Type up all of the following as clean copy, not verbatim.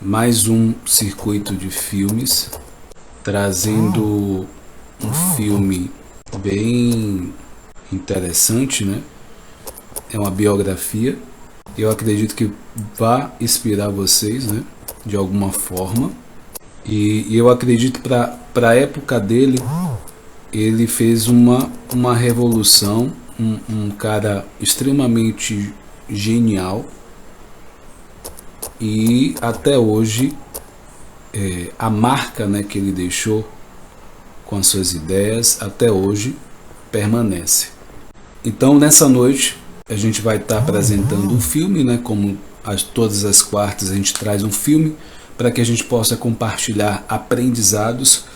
mais um circuito de filmes, trazendo um filme bem interessante, né? É uma biografia. Eu acredito que vai inspirar vocês, né? De alguma forma. E eu acredito que para a época dele, ele fez uma revolução, um cara extremamente genial. E até hoje, a marca, né, que ele deixou com as suas ideias, até hoje permanece. Então, nessa noite, a gente vai estar apresentando um filme, né, como todas as quartas a gente traz um filme para que a gente possa compartilhar aprendizados.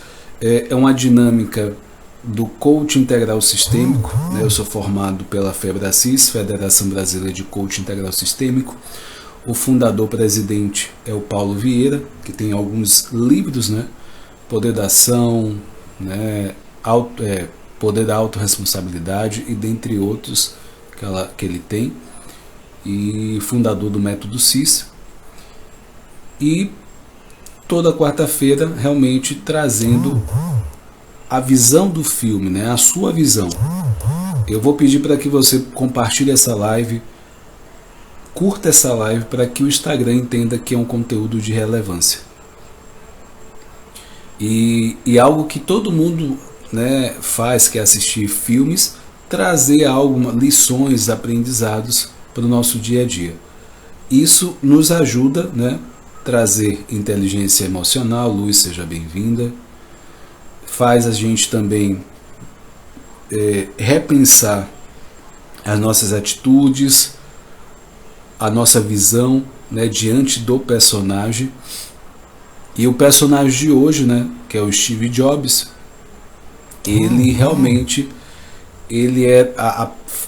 É uma dinâmica do coaching integral sistêmico, né? Eu sou formado pela FEBRACIS, Federação Brasileira de Coaching Integral Sistêmico. O fundador presidente é o Paulo Vieira, que tem alguns livros, né? Poder da Ação, né? Poder da Autorresponsabilidade e dentre outros que ele tem, e fundador do Método CIS. E toda quarta-feira realmente trazendo a visão do filme, né? A sua visão. Eu vou pedir para que você compartilhe essa live, curta essa live para que o Instagram entenda que é um conteúdo de relevância. E algo que todo mundo, né, faz, que é assistir filmes, trazer lições, aprendizados para o nosso dia a dia. Isso nos ajuda, né, trazer inteligência emocional. Luz, seja bem-vinda. Faz a gente também repensar as nossas atitudes, a nossa visão, né, diante do personagem. E o personagem de hoje, né, que é o Steve Jobs, ele realmente,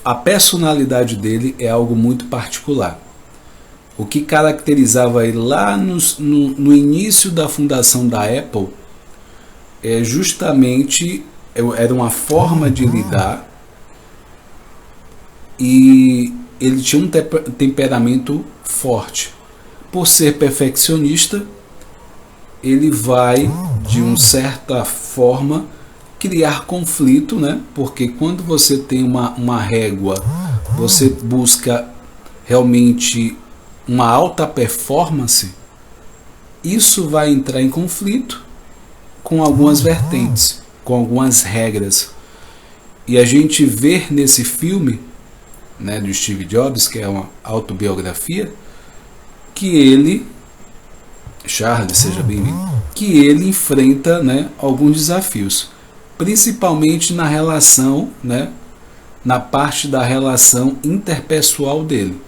a personalidade dele é algo muito particular. O que caracterizava ele lá no início da fundação da Apple era uma forma de lidar, e ele tinha um temperamento forte. Por ser perfeccionista, ele vai, de uma certa forma, criar conflito, né? Porque quando você tem uma régua, você busca realmente uma alta performance, isso vai entrar em conflito com algumas vertentes, com algumas regras. E a gente vê nesse filme, né, do Steve Jobs, que é uma autobiografia, que ele, Charles, seja bem-vindo, que ele enfrenta, né, alguns desafios, principalmente na relação, né, na parte da relação interpessoal dele.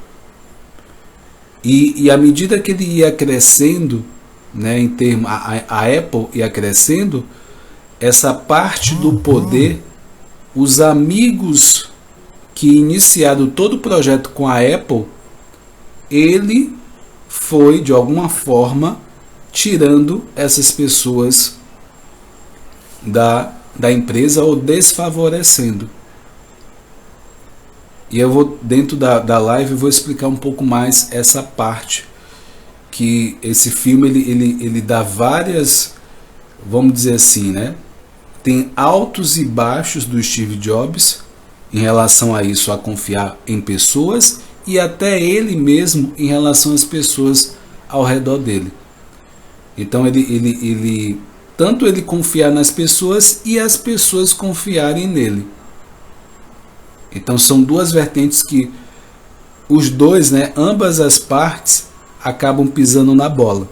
E à medida que ele ia crescendo, né, em termos, a Apple ia crescendo, essa parte do poder, os amigos que iniciaram todo o projeto com a Apple, ele foi, de alguma forma, tirando essas pessoas da empresa ou desfavorecendo. E eu vou, dentro da live, vou explicar um pouco mais essa parte, que esse filme ele dá várias, vamos dizer assim, né? Tem altos e baixos do Steve Jobs em relação a isso, a confiar em pessoas, e até ele mesmo em relação às pessoas ao redor dele. Então tanto ele confiar nas pessoas e as pessoas confiarem nele. Então são duas vertentes que os dois, né, ambas as partes acabam pisando na bola.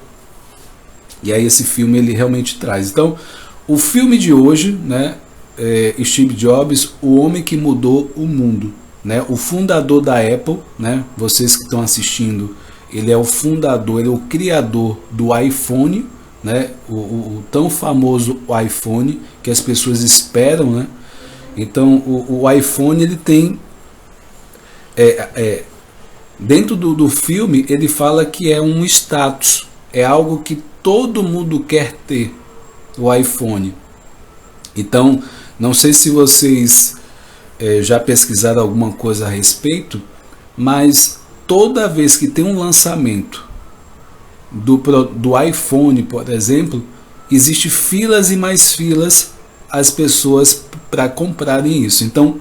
E aí esse filme ele realmente traz. Então, o filme de hoje, né, Steve Jobs, o homem que mudou o mundo, né, o fundador da Apple, né, vocês que estão assistindo, ele é o fundador, ele é o criador do iPhone, né, o tão famoso iPhone que as pessoas esperam, né? Então o iPhone ele tem dentro do filme ele fala que é um status, é algo que todo mundo quer ter, o iPhone. Então não sei se vocês já pesquisaram alguma coisa a respeito, mas toda vez que tem um lançamento do iPhone, por exemplo, existe filas e mais filas as pessoas para comprarem isso. Então,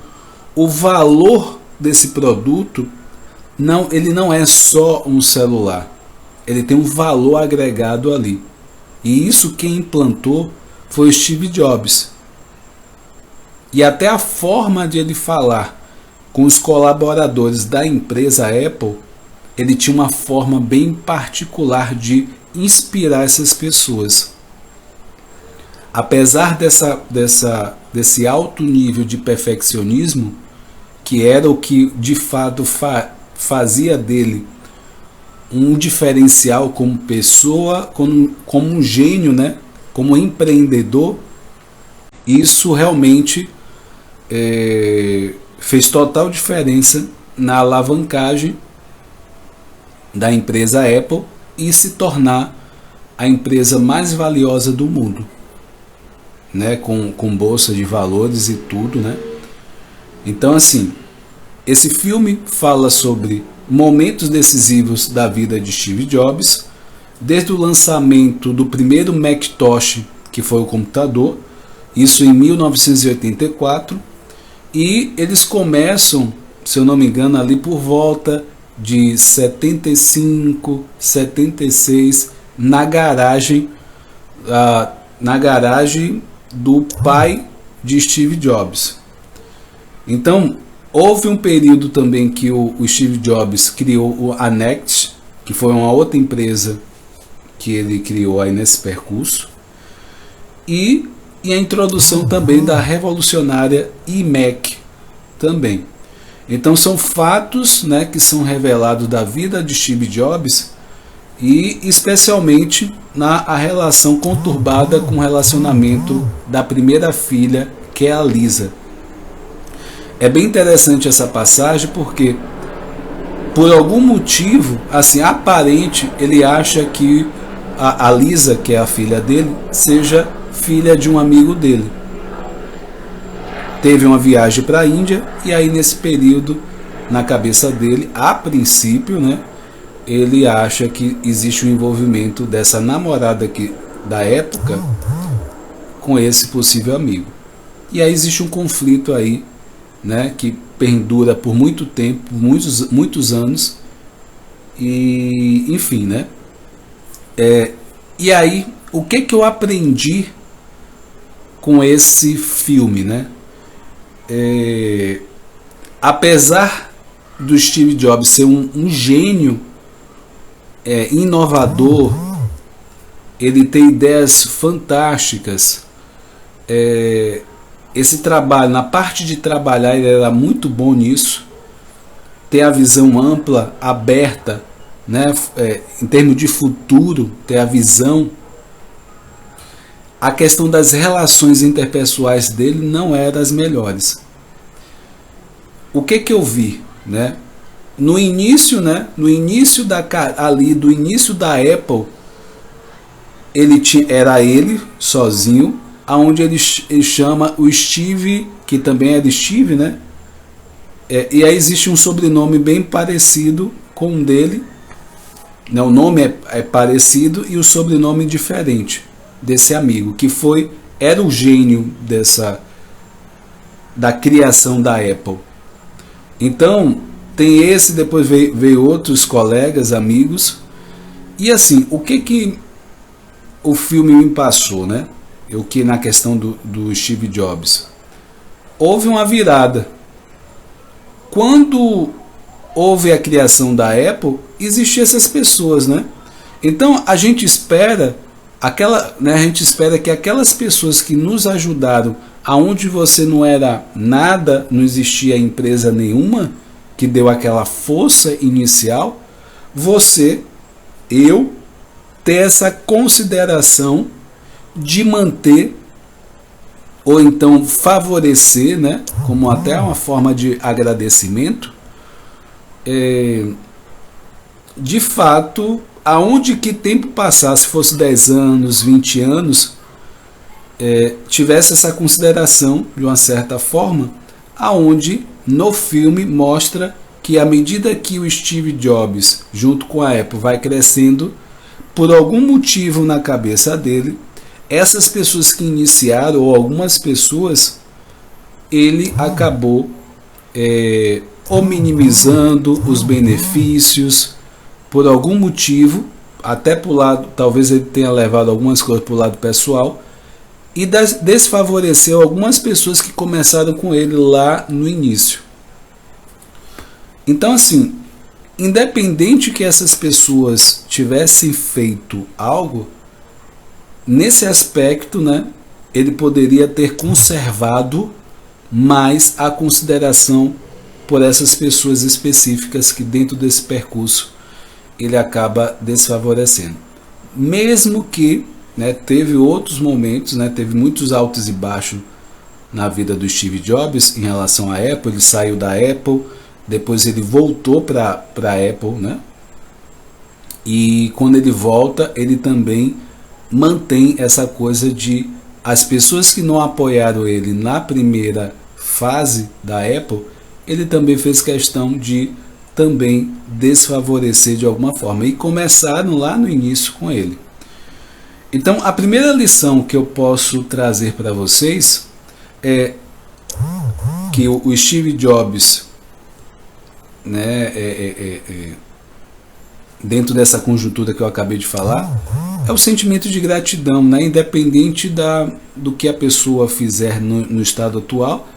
o valor desse produto ele não é só um celular, ele tem um valor agregado ali. E isso quem implantou foi o Steve Jobs. E até a forma de ele falar com os colaboradores da empresa Apple, ele tinha uma forma bem particular de inspirar essas pessoas. Apesar desse alto nível de perfeccionismo, que era o que de fato fazia dele um diferencial como pessoa, como um gênio, né? Como empreendedor, isso realmente fez total diferença na alavancagem da empresa Apple e se tornar a empresa mais valiosa do mundo, né? Com bolsa de valores e tudo, né? Então, assim, esse filme fala sobre momentos decisivos da vida de Steve Jobs, desde o lançamento do primeiro Macintosh, que foi o computador, isso em 1984, e eles começam, se eu não me engano, ali por volta de 75, 76, na garagem do pai de Steve Jobs. Então, houve um período também que o Steve Jobs criou a Next, que foi uma outra empresa que ele criou aí nesse percurso, e a introdução também da revolucionária iMac também. Então são fatos, né, que são revelados da vida de Steve Jobs e especialmente a relação conturbada com o relacionamento da primeira filha, que é a Lisa. É bem interessante essa passagem porque, por algum motivo assim aparente, ele acha que a Lisa, que é a filha dele, seja filha de um amigo dele. Teve uma viagem para a Índia e aí nesse período, na cabeça dele, a princípio, né, ele acha que existe um envolvimento dessa namorada da época com esse possível amigo. E aí existe um conflito aí, né, que perdura por muito tempo, muitos anos, e enfim, né? E aí, o que eu aprendi com esse filme, né? Apesar do Steve Jobs ser um gênio inovador, ele tem ideias fantásticas, esse trabalho, na parte de trabalhar, ele era muito bom nisso, ter a visão ampla, aberta, né? Em termos de futuro, ter a visão. A questão das relações interpessoais dele não era das melhores. O que eu vi, né? No início, né? No início do início da Apple, era ele sozinho, aonde ele chama o Steve, que também é de Steve, né? E aí existe um sobrenome bem parecido com o dele, né? O nome é parecido e o sobrenome diferente desse amigo, que era o gênio da criação da Apple. Então, tem esse, depois veio outros colegas, amigos, e assim, o que o filme me passou, né? Na questão do Steve Jobs, houve uma virada. Quando houve a criação da Apple, existiam essas pessoas, né? Então a gente espera que aquelas pessoas que nos ajudaram, aonde você não era nada, não existia empresa nenhuma, que deu aquela força inicial, eu ter essa consideração de manter ou então favorecer, né, como até uma forma de agradecimento, de fato, aonde que tempo passasse, fosse 10 anos, 20 anos, tivesse essa consideração de uma certa forma, aonde no filme mostra que à medida que o Steve Jobs junto com a Apple vai crescendo, por algum motivo na cabeça dele, essas pessoas que iniciaram, ou algumas pessoas, ele acabou ou minimizando os benefícios por algum motivo, até para o lado, talvez ele tenha levado algumas coisas para o lado pessoal, e desfavoreceu algumas pessoas que começaram com ele lá no início. Então, assim, independente que essas pessoas tivessem feito algo, nesse aspecto, né, ele poderia ter conservado mais a consideração por essas pessoas específicas que dentro desse percurso ele acaba desfavorecendo. Mesmo que, né, teve outros momentos, né, teve muitos altos e baixos na vida do Steve Jobs em relação à Apple. Ele saiu da Apple, depois ele voltou para a Apple, né? E quando ele volta, ele também mantém essa coisa de as pessoas que não apoiaram ele na primeira fase da Apple, ele também fez questão de também desfavorecer de alguma forma, e começaram lá no início com ele. Então, a primeira lição que eu posso trazer para vocês é que o Steve Jobs, né, dentro dessa conjuntura que eu acabei de falar, é o sentimento de gratidão, né, independente do que a pessoa fizer no estado atual,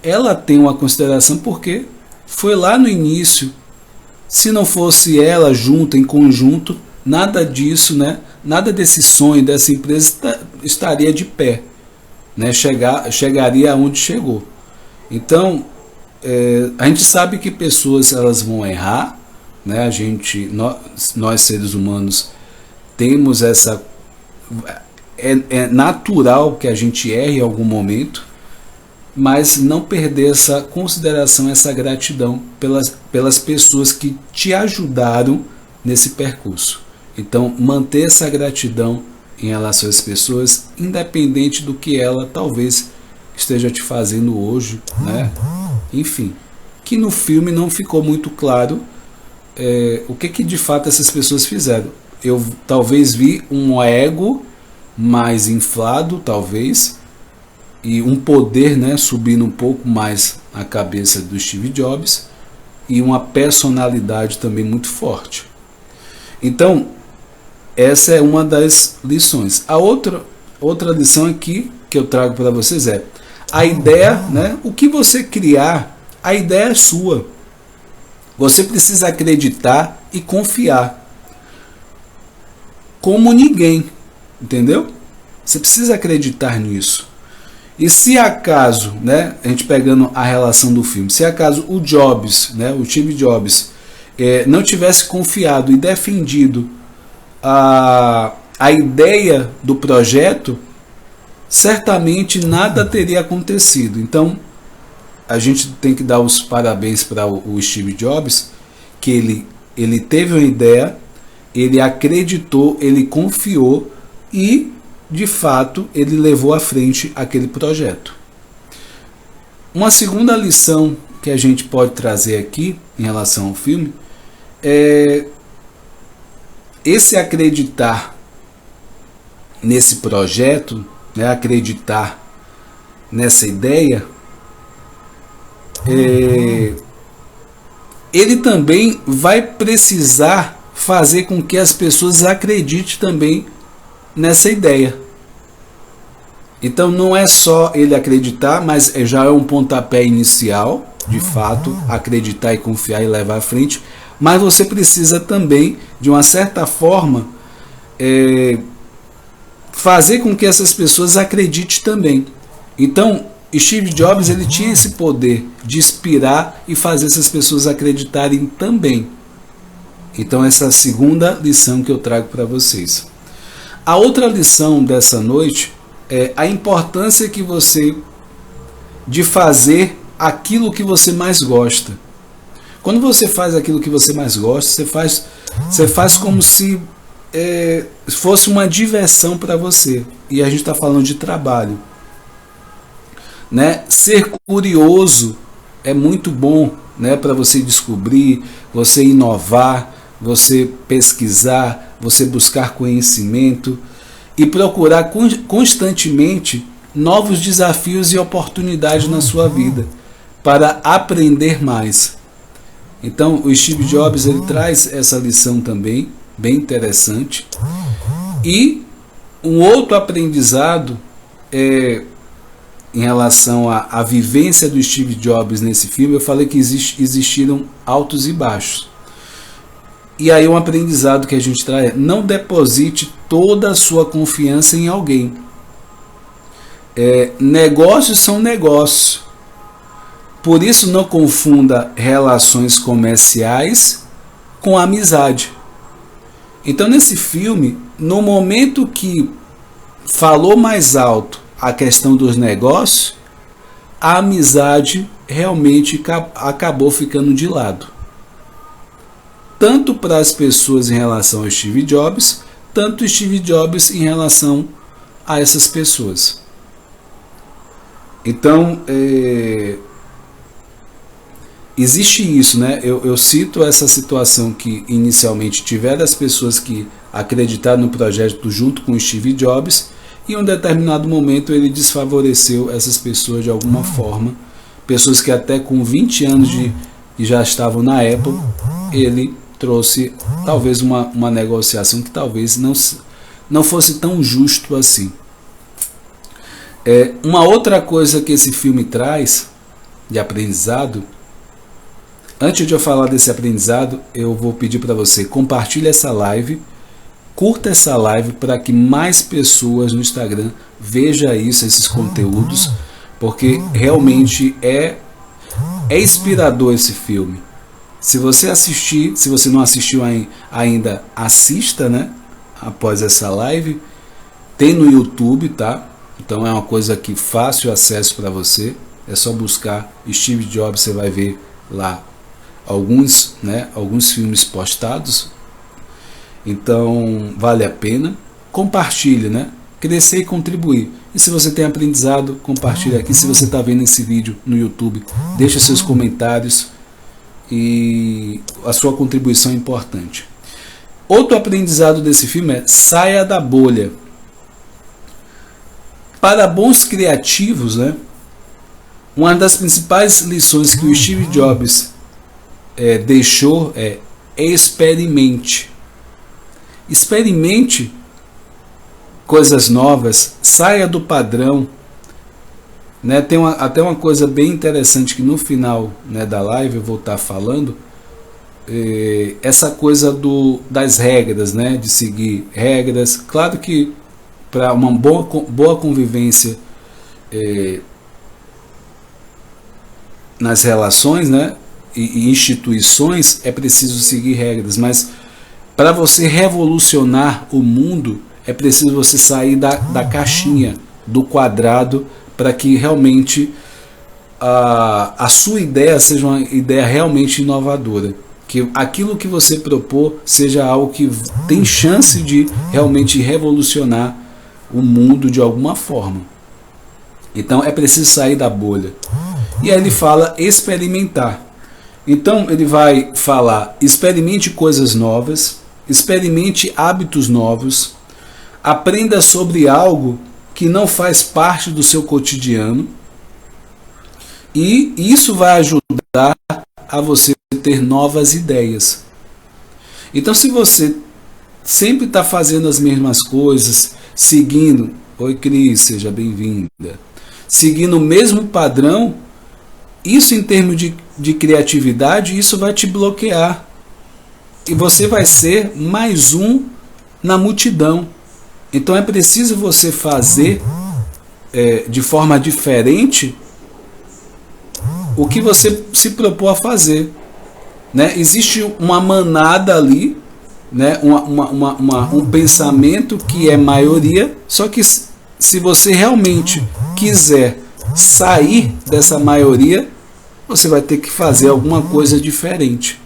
ela tem uma consideração porque foi lá no início. Se não fosse ela junto, em conjunto, nada disso, né, nada desse sonho dessa empresa estaria de pé, né, chegaria aonde chegou. Então, a gente sabe que pessoas elas vão errar, né, nós seres humanos temos essa... É natural que a gente erre em algum momento, mas não perder essa consideração, essa gratidão pelas pessoas que te ajudaram nesse percurso. Então, manter essa gratidão em relação às pessoas, independente do que ela talvez esteja te fazendo hoje, né? Enfim, que no filme não ficou muito claro o que de fato essas pessoas fizeram. Eu talvez vi um ego mais inflado, talvez, e um poder, né, subindo um pouco mais a cabeça do Steve Jobs, e uma personalidade também muito forte. Então, essa é uma das lições. A outra lição aqui que eu trago para vocês é a ideia, né, o que você criar, a ideia é sua. Você precisa acreditar e confiar. Como ninguém, entendeu? Você precisa acreditar nisso. E se acaso, né, a gente pegando a relação do filme, se acaso o Jobs, né, o Steve Jobs, não tivesse confiado e defendido a ideia do projeto, certamente nada teria acontecido. Então, a gente tem que dar os parabéns para o Steve Jobs, que ele teve uma ideia, ele acreditou, ele confiou e, de fato, ele levou à frente aquele projeto. Uma segunda lição que a gente pode trazer aqui em relação ao filme é esse acreditar nesse projeto, né, acreditar nessa ideia, ele também vai precisar fazer com que as pessoas acreditem também nessa ideia. Então não é só ele acreditar, mas já é um pontapé inicial, de fato, acreditar e confiar e levar à frente, mas você precisa também, de uma certa forma, fazer com que essas pessoas acreditem também. Então, Steve Jobs ele tinha esse poder de inspirar e fazer essas pessoas acreditarem também. Então essa é a segunda lição que eu trago para vocês. A outra lição dessa noite é a importância que você de fazer aquilo que você mais gosta. Quando você faz aquilo que você mais gosta, você faz como se fosse uma diversão para você. E a gente está falando de trabalho, né? Ser curioso é muito bom, né, para você descobrir, você inovar, você pesquisar, você buscar conhecimento e procurar constantemente novos desafios e oportunidades na sua vida para aprender mais. Então o Steve Jobs ele traz essa lição também, bem interessante. E um outro aprendizado em relação à vivência do Steve Jobs nesse filme, eu falei que existiram altos e baixos. E aí um aprendizado que a gente traz é: não deposite toda a sua confiança em alguém. Negócios são negócios. Por isso não confunda relações comerciais com amizade. Então nesse filme, no momento que falou mais alto a questão dos negócios, a amizade realmente acabou ficando de lado. Tanto para as pessoas em relação ao Steve Jobs, tanto Steve Jobs em relação a essas pessoas. Então, existe isso, né? Eu cito essa situação que inicialmente tiveram as pessoas que acreditaram no projeto junto com o Steve Jobs, e em um determinado momento ele desfavoreceu essas pessoas de alguma forma, pessoas que até com 20 anos e já estavam na Apple, ele trouxe talvez uma negociação que talvez não fosse tão justo assim. Uma outra coisa que esse filme traz de aprendizado, antes de eu falar desse aprendizado, eu vou pedir para você compartilhe essa live, curta essa live para que mais pessoas no Instagram vejam isso, esses conteúdos, porque realmente é inspirador esse filme. Se você assistir, se você não assistiu ainda, assista, né? Após essa live, tem no YouTube, tá? Então é uma coisa que fácil acesso para você. É só buscar Steve Jobs, você vai ver lá alguns filmes postados. Então vale a pena. Compartilhe, né? Crescer e contribuir. E se você tem aprendizado, compartilhe aqui. Se você está vendo esse vídeo no YouTube, deixa seus comentários e a sua contribuição é importante. Outro aprendizado desse filme é: saia da bolha. Para bons criativos, né? Uma das principais lições que o Steve Jobs deixou é: experimente. Experimente coisas novas, saia do padrão, né? Tem até uma coisa bem interessante que no final, né, da live eu vou estar falando, essa coisa das regras, né? De seguir regras. Claro que para uma boa convivência nas relações, né, e instituições, é preciso seguir regras, mas para você revolucionar o mundo é preciso você sair da caixinha, do quadrado, para que realmente a sua ideia seja uma ideia realmente inovadora, que aquilo que você propor seja algo que tem chance de realmente revolucionar o mundo de alguma forma. Então é preciso sair da bolha. E aí ele fala experimentar. Então ele vai falar: experimente coisas novas, experimente hábitos novos, aprenda sobre algo que não faz parte do seu cotidiano, e isso vai ajudar a você ter novas ideias. Então, se você sempre está fazendo as mesmas coisas, seguindo, oi Cris, seja bem-vinda, seguindo o mesmo padrão, isso em termos de criatividade, isso vai te bloquear. E você vai ser mais um na multidão. Então é preciso você fazer de forma diferente o que você se propôs a fazer, né? Existe uma manada ali, né? Um pensamento que é maioria, só que se você realmente quiser sair dessa maioria, você vai ter que fazer alguma coisa diferente.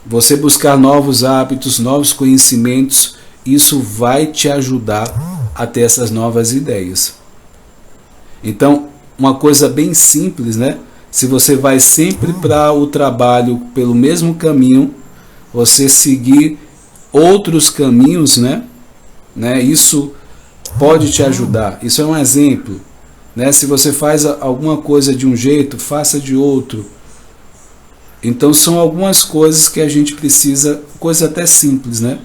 Você buscar novos hábitos, novos conhecimentos, isso vai te ajudar a ter essas novas ideias. Então, uma coisa bem simples, né? Se você vai sempre para o trabalho pelo mesmo caminho, você seguir outros caminhos, né? Isso pode te ajudar. Isso é um exemplo, né? Se você faz alguma coisa de um jeito, faça de outro. Então são algumas coisas que a gente precisa, coisas até simples, né?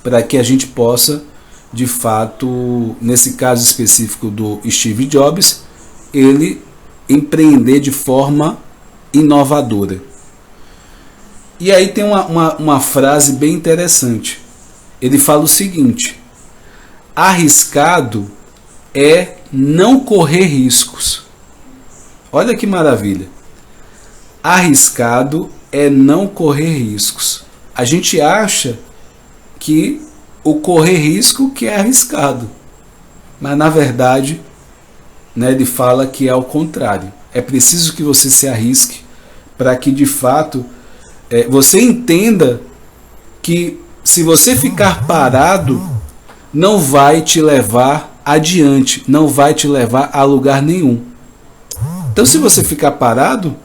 Para que a gente possa, de fato, nesse caso específico do Steve Jobs, ele empreender de forma inovadora. E aí tem uma frase bem interessante. Ele fala o seguinte: arriscado é não correr riscos. Olha que maravilha. Arriscado é não correr riscos. A gente acha que o correr risco que é arriscado, mas na verdade, né, ele fala que é ao contrário. É preciso que você se arrisque para que de fato você entenda que se você ficar parado, não vai te levar adiante, não vai te levar a lugar nenhum. Então, se você ficar parado,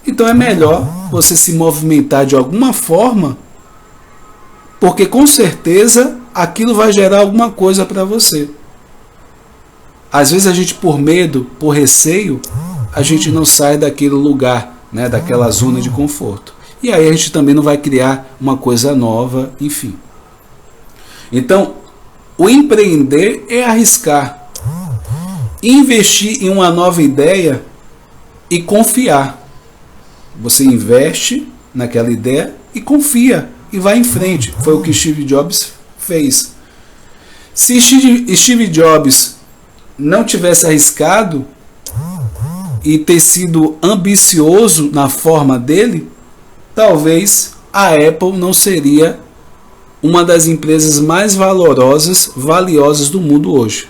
então é melhor você se movimentar de alguma forma, porque com certeza aquilo vai gerar alguma coisa para você. Às vezes a gente, por medo, por receio, a gente não sai daquele lugar, né, daquela zona de conforto. E aí a gente também não vai criar uma coisa nova, enfim. Então, o empreender é arriscar, investir em uma nova ideia e confiar. Você investe naquela ideia e confia e vai em frente. Foi o que Steve Jobs fez. Se Steve Jobs não tivesse arriscado e ter sido ambicioso na forma dele, talvez a Apple não seria uma das empresas mais valiosas do mundo hoje.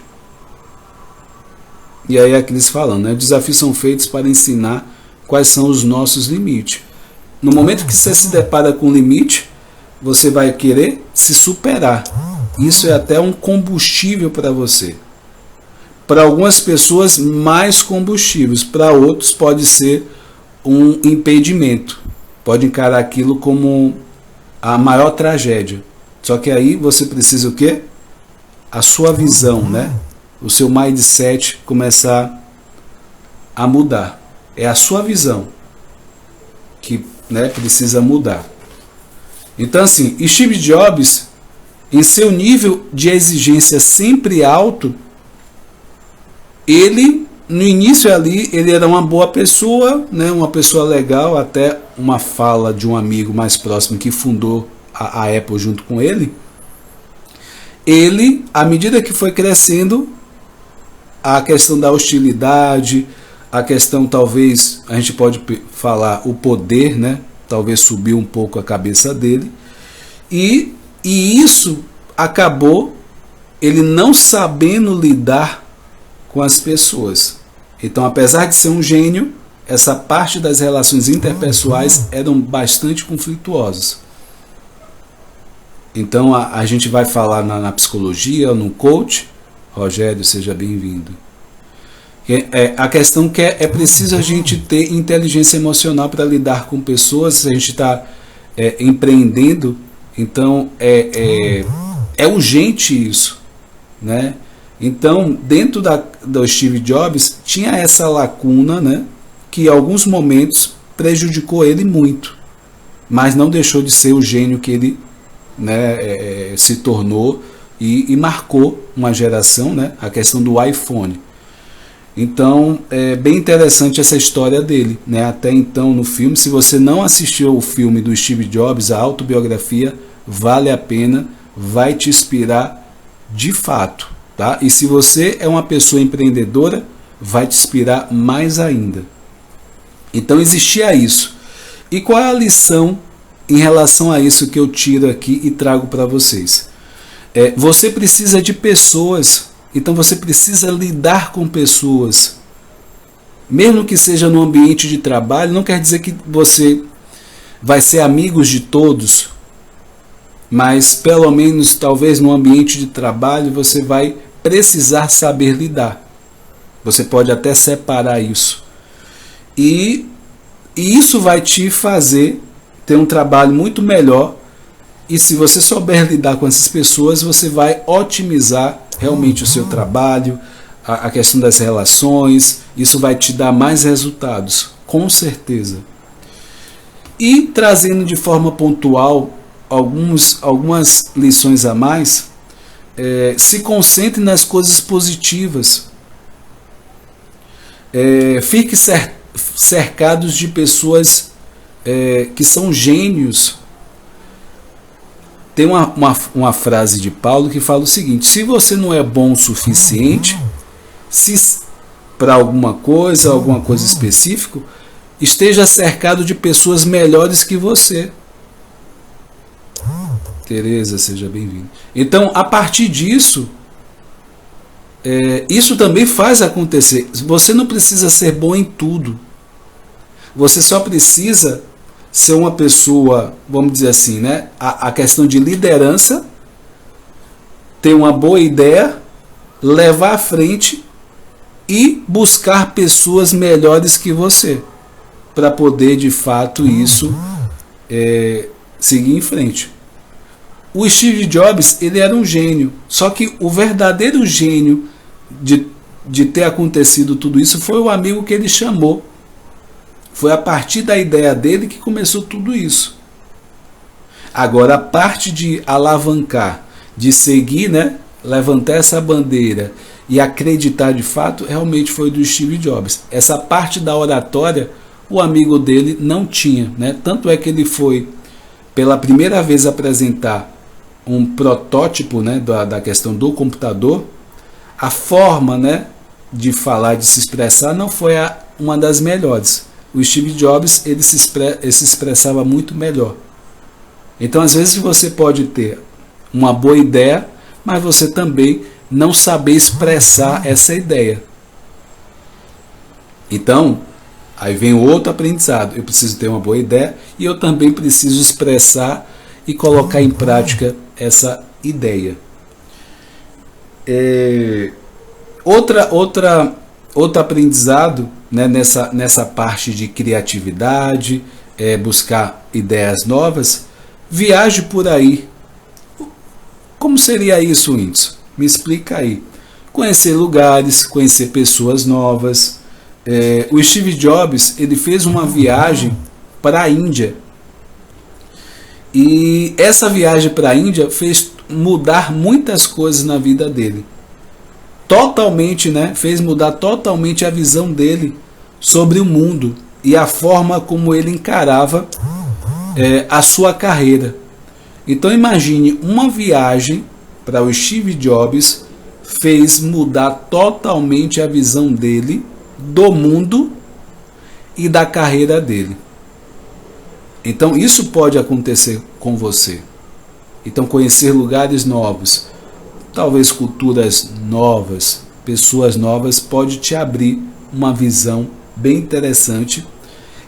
E aí aqueles falando, né? Desafios são feitos para ensinar quais são os nossos limites. No momento que você se depara com um limite, você vai querer se superar. Isso é até um combustível para você. Para algumas pessoas, mais combustíveis. Para outros, pode ser um impedimento. Pode encarar aquilo como a maior tragédia. Só que aí você precisa o quê? A sua visão, né? O seu mindset começar a mudar. É a sua visão que, né, precisa mudar. Então, assim, Steve Jobs, em seu nível de exigência sempre alto, ele, no início ali, ele era uma boa pessoa, né, uma pessoa legal, até uma fala de um amigo mais próximo que fundou a Apple junto com ele. Ele, à medida que foi crescendo, a questão da hostilidade, a questão, talvez, a gente pode falar, o poder, né? Talvez subiu um pouco a cabeça dele. E isso acabou ele não sabendo lidar com as pessoas. Então, apesar de ser um gênio, essa parte das relações interpessoais eram bastante conflituosas. Então, a gente vai falar na psicologia, no coach. Rogério, seja bem-vindo. A questão que é preciso a gente ter inteligência emocional para lidar com pessoas. Se a gente está empreendendo, então é urgente isso, né? Então, dentro do Steve Jobs, tinha essa lacuna, né, que em alguns momentos prejudicou ele muito, mas não deixou de ser o gênio que ele, né, se tornou e marcou uma geração, né, a questão do iPhone. Então, é bem interessante essa história dele, né? Até então, no filme, se você não assistiu o filme do Steve Jobs, a autobiografia, vale a pena, vai te inspirar de fato, tá? E se você é uma pessoa empreendedora, vai te inspirar mais ainda. Então, existia isso. E qual é a lição em relação a isso que eu tiro aqui e trago para vocês? Você precisa de pessoas. Então você precisa lidar com pessoas. Mesmo que seja no ambiente de trabalho, não quer dizer que você vai ser amigos de todos, mas pelo menos talvez no ambiente de trabalho você vai precisar saber lidar. Você pode até separar isso. E isso vai te fazer ter um trabalho muito melhor E se você souber lidar com essas pessoas, você vai otimizar realmente o seu trabalho, a questão das relações. Isso vai te dar mais resultados, com certeza. E trazendo de forma pontual algumas lições a mais, se concentre nas coisas positivas. Fique cercados de pessoas que são gênios. Tem uma frase de Paulo que fala o seguinte: se você não é bom o suficiente para alguma coisa específica, esteja cercado de pessoas melhores que você. Tereza, seja bem-vinda. Então, a partir disso, isso também faz acontecer. Você não precisa ser bom em tudo. Você só precisa ser uma pessoa, vamos dizer assim, né? A questão de liderança, ter uma boa ideia, levar à frente e buscar pessoas melhores que você, para poder, de fato, isso seguir em frente. O Steve Jobs, ele era um gênio, só que o verdadeiro gênio de ter acontecido tudo isso foi o amigo que ele chamou. Foi a partir da ideia dele que começou tudo isso. Agora, a parte de alavancar, de seguir, né, levantar essa bandeira e acreditar de fato, realmente foi do Steve Jobs. Essa parte da oratória, o amigo dele não tinha, né? Tanto é que ele foi, pela primeira vez, apresentar um protótipo, né, da questão do computador. A forma, né, de falar, de se expressar, não foi uma das melhores. O Steve Jobs, ele se expressava muito melhor. Então, às vezes, você pode ter uma boa ideia, mas você também não saber expressar essa ideia. Então, aí vem outro aprendizado. Eu preciso ter uma boa ideia e eu também preciso expressar e colocar em prática essa ideia. Outro aprendizado, né, nessa parte de criatividade, buscar ideias novas, viaje por aí. Como seria isso, Whindersson? Me explica aí. Conhecer lugares, conhecer pessoas novas. O Steve Jobs, ele fez uma viagem para a Índia. E essa viagem para a Índia fez mudar muitas coisas na vida dele. Totalmente, né? Fez mudar totalmente a visão dele sobre o mundo e a forma como ele encarava a sua carreira. Então imagine, uma viagem para o Steve Jobs fez mudar totalmente a visão dele do mundo e da carreira dele. Então isso pode acontecer com você. Então conhecer lugares novos, talvez culturas novas, pessoas novas, pode te abrir uma visão bem interessante,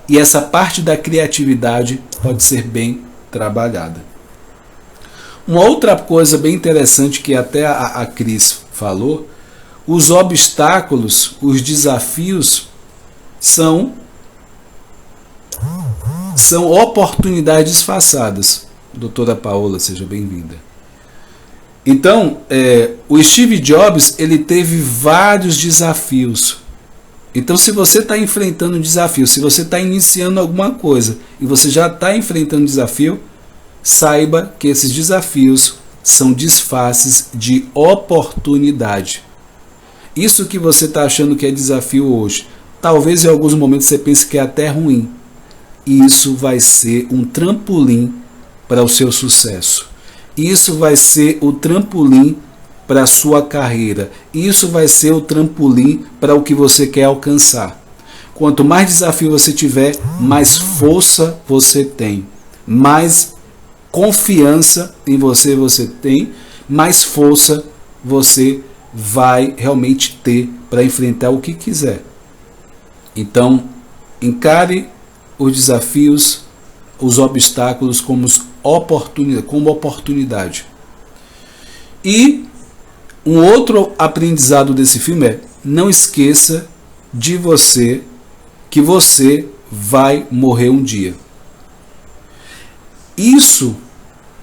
e essa parte da criatividade pode ser bem trabalhada. Uma outra coisa bem interessante que até a Cris falou, os obstáculos, os desafios são oportunidades disfarçadas. Doutora Paola, seja bem-vinda. Então, o Steve Jobs, ele teve vários desafios. Então, se você está enfrentando um desafio, se você está iniciando alguma coisa e você já está enfrentando um desafio, saiba que esses desafios são disfarces de oportunidade. Isso que você está achando que é desafio hoje, talvez em alguns momentos você pense que é até ruim. E isso vai ser um trampolim para o seu sucesso. Isso vai ser o trampolim para a sua carreira. Isso vai ser o trampolim para o que você quer alcançar. Quanto mais desafio você tiver, mais força você tem. Mais confiança em você tem, mais força você vai realmente ter para enfrentar o que quiser. Então, encare os desafios, os obstáculos como oportunidade. E um outro aprendizado desse filme é: não esqueça de você, que você vai morrer um dia. Isso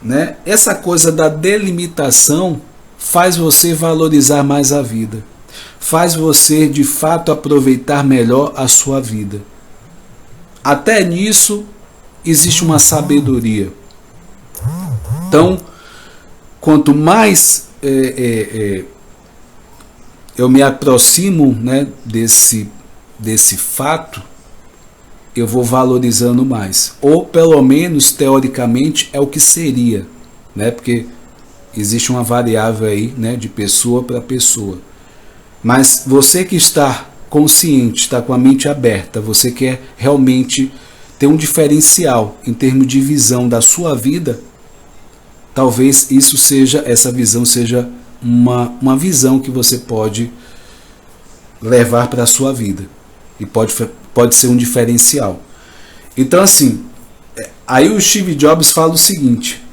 né, essa coisa da delimitação faz você valorizar mais a vida, faz você de fato aproveitar melhor a sua vida. Até nisso existe uma sabedoria. Então, quanto mais eu me aproximo, né, desse fato, eu vou valorizando mais. Ou pelo menos, teoricamente, é o que seria, né, porque existe uma variável aí, né, de pessoa para pessoa. Mas você que está consciente, está com a mente aberta, você quer realmente ter um diferencial em termos de visão da sua vida, talvez essa visão seja uma visão que você pode levar para a sua vida. E pode ser um diferencial. Então, assim, aí o Steve Jobs fala o seguinte,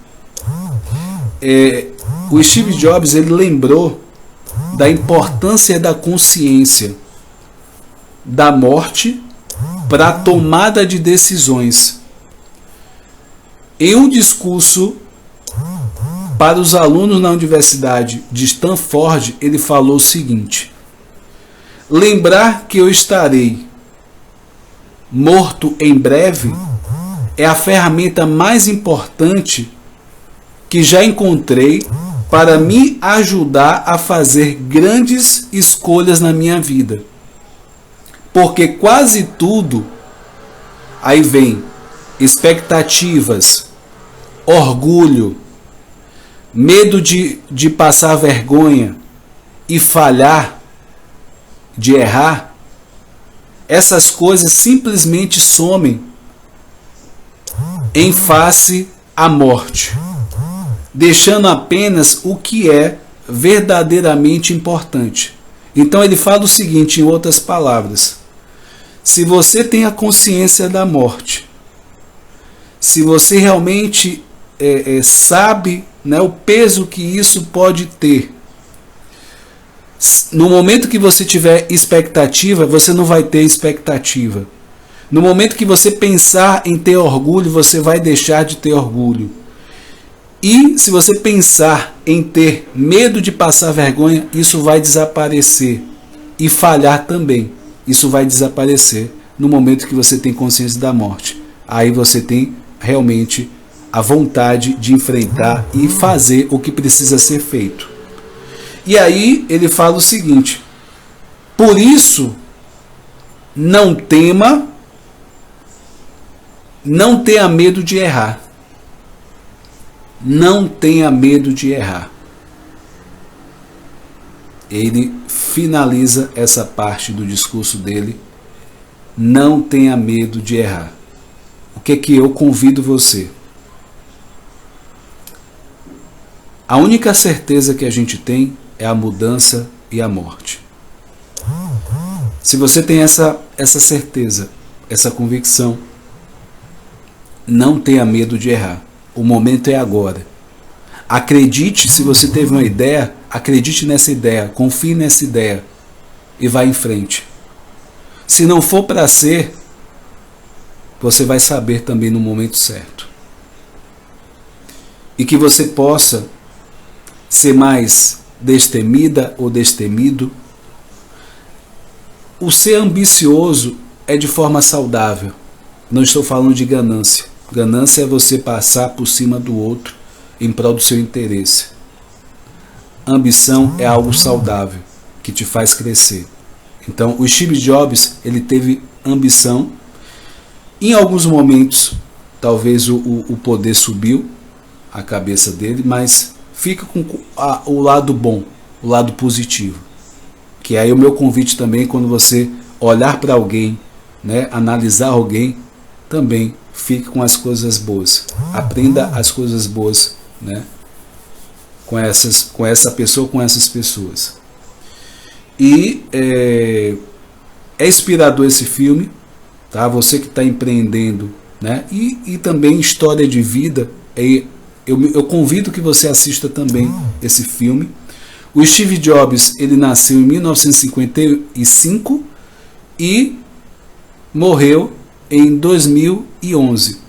o Steve Jobs, ele lembrou da importância da consciência da morte para a tomada de decisões. Em um discurso para os alunos na Universidade de Stanford, ele falou o seguinte: lembrar que eu estarei morto em breve é a ferramenta mais importante que já encontrei para me ajudar a fazer grandes escolhas na minha vida. Porque quase tudo, aí vem expectativas, orgulho, medo de passar vergonha e falhar, de errar, essas coisas simplesmente somem em face à morte, deixando apenas o que é verdadeiramente importante. Então ele fala o seguinte, em outras palavras: se você tem a consciência da morte, se você realmente sabe, né, o peso que isso pode ter, no momento que você tiver expectativa, você não vai ter expectativa. No momento que você pensar em ter orgulho, você vai deixar de ter orgulho. E se você pensar em ter medo de passar vergonha, isso vai desaparecer. E falhar também, isso vai desaparecer no momento que você tem consciência da morte. Aí você tem realmente a vontade de enfrentar e fazer o que precisa ser feito. E aí ele fala o seguinte: por isso, não tema, não tenha medo de errar. Não tenha medo de errar. Ele finaliza essa parte do discurso dele: não tenha medo de errar. O que é que eu convido você? A única certeza que a gente tem é a mudança e a morte. Se você tem essa certeza, essa convicção, não tenha medo de errar. O momento é agora. Acredite, se você teve uma ideia, acredite nessa ideia, confie nessa ideia e vá em frente. Se não for para ser, você vai saber também no momento certo. E que você possa ser mais destemida ou destemido. O ser ambicioso é de forma saudável. Não estou falando de ganância. Ganância é você passar por cima do outro em prol do seu interesse. Ambição é algo saudável, que te faz crescer. Então, o Steve Jobs, ele teve ambição. Em alguns momentos, talvez o poder subiu a cabeça dele, mas fica com o lado bom, o lado positivo. Que aí o meu convite também, quando você olhar para alguém, né, analisar alguém, também fique com as coisas boas. Aprenda as coisas boas, né, com essa pessoa, com essas pessoas. E é inspirador esse filme, tá? Você que está empreendendo, né, e também história de vida. Eu convido que você assista também esse filme. O Steve Jobs, ele nasceu em 1955 e morreu em 2011.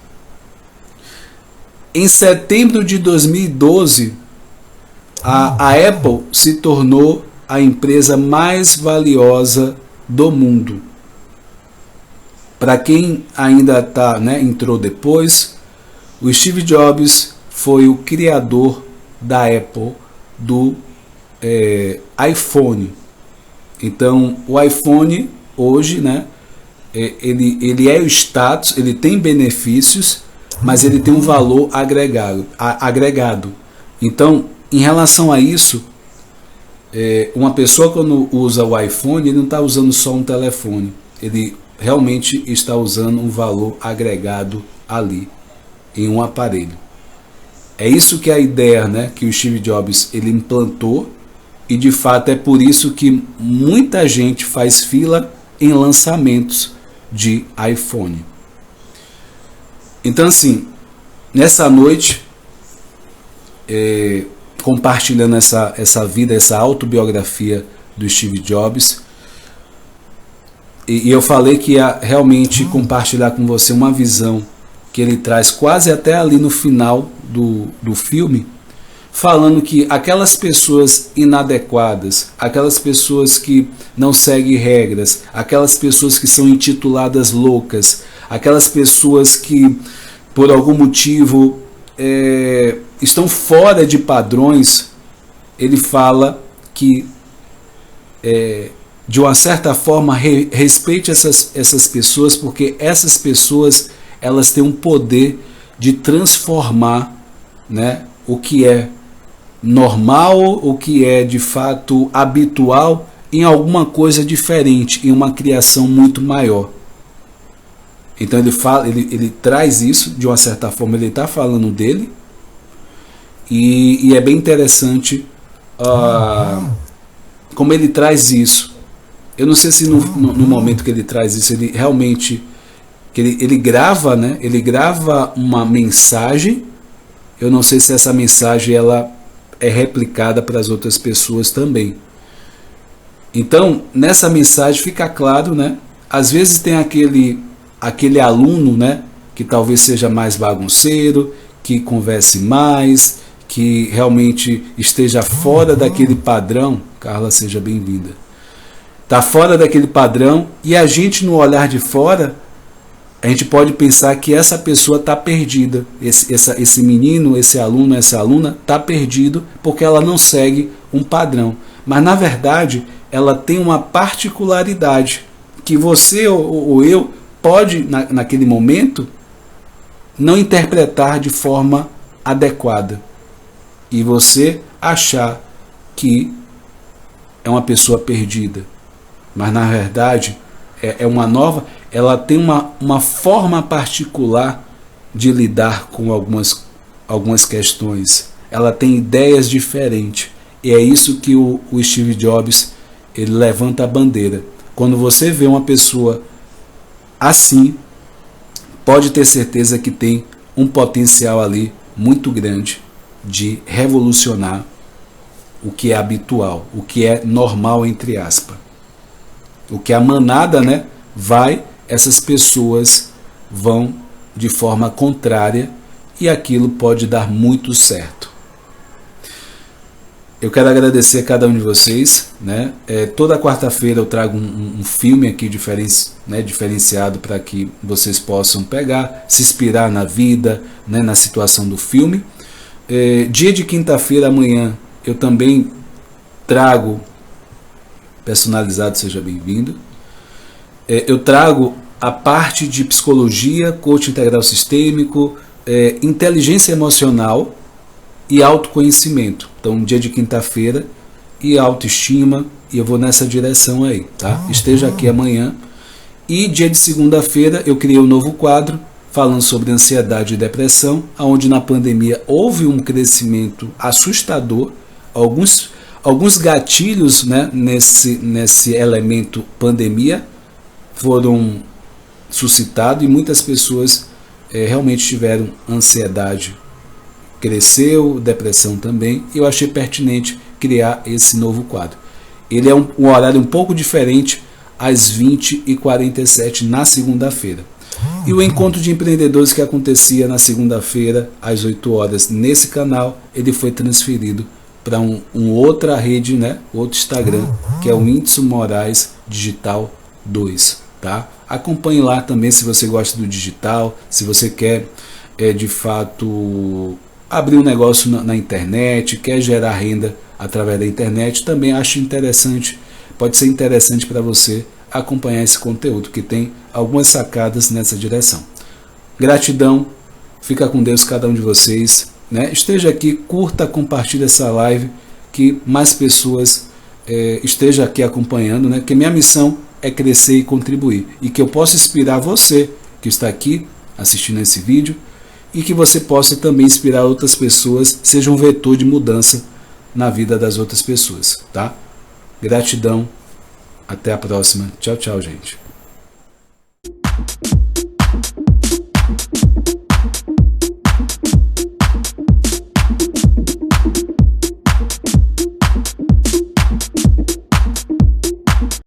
Em setembro de 2012, a Apple se tornou a empresa mais valiosa do mundo. Para quem ainda entrou depois, o Steve Jobs foi o criador da Apple, do iPhone. Então, o iPhone hoje, ele é o status, ele tem benefícios, mas ele tem um valor agregado. Então, em relação a isso, uma pessoa quando usa o iPhone, ele não está usando só um telefone, ele realmente está usando um valor agregado ali, em um aparelho. É isso que é a ideia, que o Steve Jobs ele implantou, e de fato é por isso que muita gente faz fila em lançamentos de iPhone. Então, assim, nessa noite, compartilhando essa vida, essa autobiografia do Steve Jobs, e eu falei que ia realmente compartilhar com você uma visão que ele traz quase até ali no final do filme, falando que aquelas pessoas inadequadas, aquelas pessoas que não seguem regras, aquelas pessoas que são intituladas loucas, aquelas pessoas que por algum motivo estão fora de padrões, ele fala que de uma certa forma respeite essas pessoas, porque essas pessoas elas têm um poder de transformar, o que é normal, o que é de fato habitual, em alguma coisa diferente, em uma criação muito maior. Então ele traz isso, de uma certa forma ele está falando dele, e é bem interessante como ele traz isso. Eu não sei se no momento que ele traz isso, ele realmente ele grava, ele grava uma mensagem. Eu não sei se essa mensagem ela é replicada para as outras pessoas também. Então, nessa mensagem fica claro, às vezes tem aquele aluno, que talvez seja mais bagunceiro, que converse mais, que realmente esteja fora daquele padrão. Carla, seja bem-vinda. Está fora daquele padrão, e a gente, no olhar de fora, a gente pode pensar que essa pessoa está perdida. Esse menino, esse aluno, essa aluna está perdido porque ela não segue um padrão. Mas, na verdade, ela tem uma particularidade que você ou eu pode, naquele momento, não interpretar de forma adequada. E você achar que é uma pessoa perdida. Mas, na verdade, ela tem uma forma particular de lidar com algumas questões. Ela tem ideias diferentes. E é isso que o Steve Jobs ele levanta a bandeira. Quando você vê uma pessoa assim, pode ter certeza que tem um potencial ali muito grande de revolucionar o que é habitual, o que é normal, entre aspas. O que a manada, essas pessoas vão de forma contrária, e aquilo pode dar muito certo. Eu quero agradecer a cada um de vocês, toda quarta-feira eu trago um filme aqui diferenciado para que vocês possam pegar, se inspirar na vida, na situação do filme. Dia de quinta-feira, amanhã, eu também trago personalizado, seja bem-vindo. Eu trago a parte de psicologia, coaching integral sistêmico, inteligência emocional e autoconhecimento. Então, dia de quinta-feira e autoestima, e eu vou nessa direção aí, tá? Esteja aqui amanhã. E dia de segunda-feira eu criei um novo quadro falando sobre ansiedade e depressão, onde na pandemia houve um crescimento assustador, alguns gatilhos nesse elemento pandemia foram suscitados, e muitas pessoas realmente tiveram ansiedade, cresceu, depressão também, e eu achei pertinente criar esse novo quadro. Ele é um horário um pouco diferente, às 20h47 na segunda-feira. E o encontro de empreendedores que acontecia na segunda-feira às 8 horas nesse canal, ele foi transferido para outra rede, né? Outro Instagram, que é o Whindersson Moraes Digital 2, tá? Acompanhe lá também se você gosta do digital, se você quer de fato abrir um negócio na internet, quer gerar renda através da internet, também acho interessante, pode ser interessante para você acompanhar esse conteúdo, que tem algumas sacadas nessa direção. Gratidão, fica com Deus cada um de vocês, né? Esteja aqui, curta, compartilhe essa live, que mais pessoas estejam aqui acompanhando, né? Que minha missão é crescer e contribuir, e que eu possa inspirar você que está aqui assistindo esse vídeo, e que você possa também inspirar outras pessoas, seja um vetor de mudança na vida das outras pessoas, tá? Gratidão, até a próxima, tchau, tchau, gente.